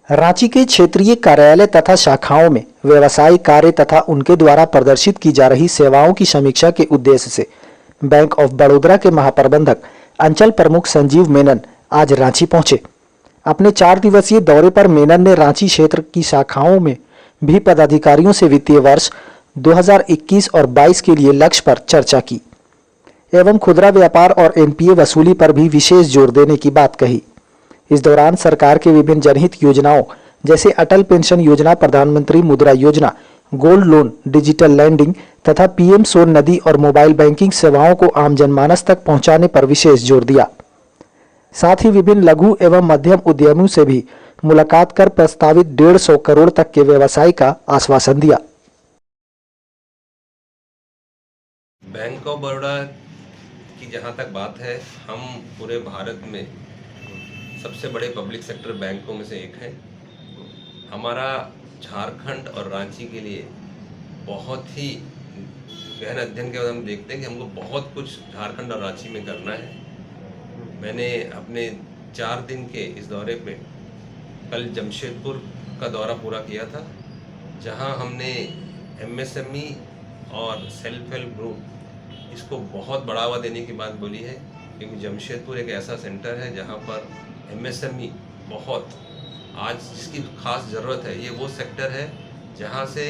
रांची के क्षेत्रीय कार्यालय तथा शाखाओं में व्यवसायिक कार्य तथा उनके द्वारा प्रदर्शित की जा रही सेवाओं की समीक्षा के उद्देश्य से बैंक ऑफ बड़ौदा के महाप्रबंधक अंचल प्रमुख संजीव मेनन आज रांची पहुंचे। अपने 4 दिवसीय दौरे पर मेनन ने रांची क्षेत्र की शाखाओं में भी पदाधिकारियों से वित्तीय वर्ष 2021 और 22 के लिए लक्ष्य पर चर्चा की एवं खुदरा व्यापार और एनपीए वसूली पर भी विशेष जोर देने की बात कही। इस दौरान सरकार के विभिन्न जनहित योजनाओं जैसे अटल पेंशन योजना, प्रधानमंत्री मुद्रा योजना, गोल्ड लोन, डिजिटल लैंडिंग तथा पीएम सोन नदी और मोबाइल बैंकिंग सेवाओं को आम जनमानस तक पहुंचाने पर विशेष जोर दिया। साथ ही विभिन्न लघु एवं मध्यम उद्यमियों से भी मुलाकात कर प्रस्तावित 150 करोड़ तक के व्यवसाय का आश्वासन दिया। बैंक ऑफ बड़ौदा की जहां तक बात है, हम पूरे भारत में सबसे बड़े पब्लिक सेक्टर बैंकों में से एक है। हमारा झारखंड और रांची के लिए बहुत ही गहन अध्ययन के बाद हम देखते हैं कि हमको बहुत कुछ झारखंड और रांची में करना है। मैंने अपने 4 दिन के इस दौरे पे कल जमशेदपुर का दौरा पूरा किया था, जहां हमने एमएसएमई और सेल्फ हेल्प ग्रुप इसको बहुत बढ़ावा देने की बात बोली है, क्योंकि जमशेदपुर एक ऐसा सेंटर है जहां पर एमएसएमई बहुत आज जिसकी खास ज़रूरत है। ये वो सेक्टर है जहां से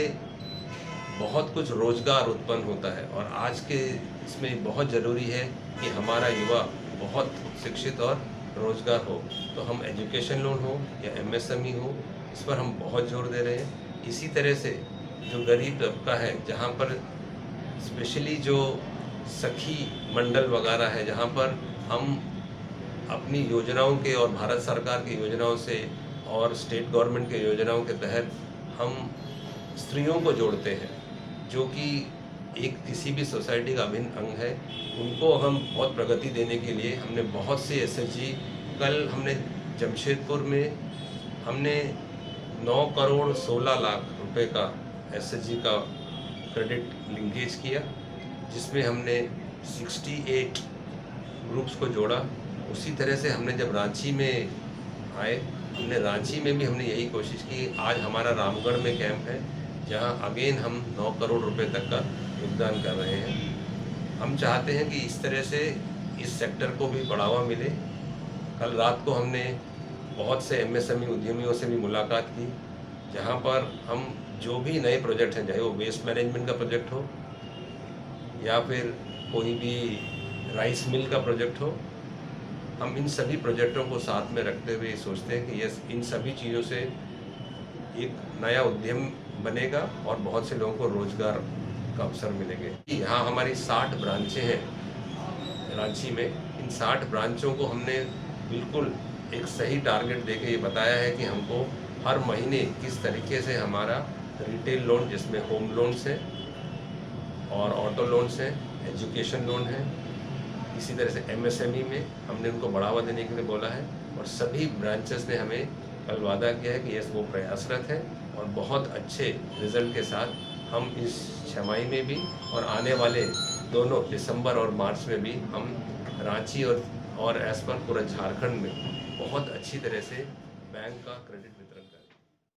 बहुत कुछ रोज़गार उत्पन्न होता है और आज के इसमें बहुत ज़रूरी है कि हमारा युवा बहुत शिक्षित और रोज़गार हो। तो हम एजुकेशन लोन हो या एमएसएमई हो, इस पर हम बहुत जोर दे रहे हैं। इसी तरह से जो गरीब तबका है, जहाँ पर स्पेशली जो सखी मंडल वगैरह है, जहाँ पर हम अपनी योजनाओं के और भारत सरकार की योजनाओं से और स्टेट गवर्नमेंट के योजनाओं के तहत हम स्त्रियों को जोड़ते हैं, जो कि एक किसी भी सोसाइटी का अभिन्न अंग है। उनको हम बहुत प्रगति देने के लिए हमने बहुत से एसएचजी, कल हमने जमशेदपुर में हमने 9 करोड़ 16 लाख रुपए का एसएचजी का क्रेडिट लिंकेज किया, जिसमें हमने 68 ग्रुप्स को जोड़ा। उसी तरह से हमने जब रांची में आए, हमने रांची में भी हमने यही कोशिश की। आज हमारा रामगढ़ में कैंप है, जहां अगेन हम 9 करोड़ रुपए तक का योगदान कर रहे हैं। हम चाहते हैं कि इस तरह से इस सेक्टर को भी बढ़ावा मिले। कल रात को हमने बहुत से एमएसएमई उद्यमियों से भी मुलाकात की, जहां पर हम जो भी नए प्रोजेक्ट हैं, चाहे वो वेस्ट मैनेजमेंट का प्रोजेक्ट हो या फिर कोई भी राइस मिल का प्रोजेक्ट हो, हम इन सभी प्रोजेक्टों को साथ में रखते हुए सोचते हैं कि यस, इन सभी चीज़ों से एक नया उद्यम बनेगा और बहुत से लोगों को रोजगार का अवसर मिलेंगे। यहाँ हमारी 60 ब्रांचें हैं रांची में। इन 60 ब्रांचों को हमने बिल्कुल एक सही टारगेट देके ये बताया है कि हमको हर महीने किस तरीके से हमारा रिटेल लोन, जिसमें होम लोन्स हैं और ऑटो लोन्स हैं, एजुकेशन लोन है, इसी तरह से एमएसएमई में हमने उनको बढ़ावा देने के लिए बोला है। और सभी ब्रांचेस ने हमें कल वादा किया है कि यस, वो प्रयासरत है और बहुत अच्छे रिजल्ट के साथ हम इस छमाही में भी और आने वाले दोनों दिसंबर और मार्च में भी हम रांची और एज पर पूरा झारखंड में बहुत अच्छी तरह से बैंक का क्रेडिट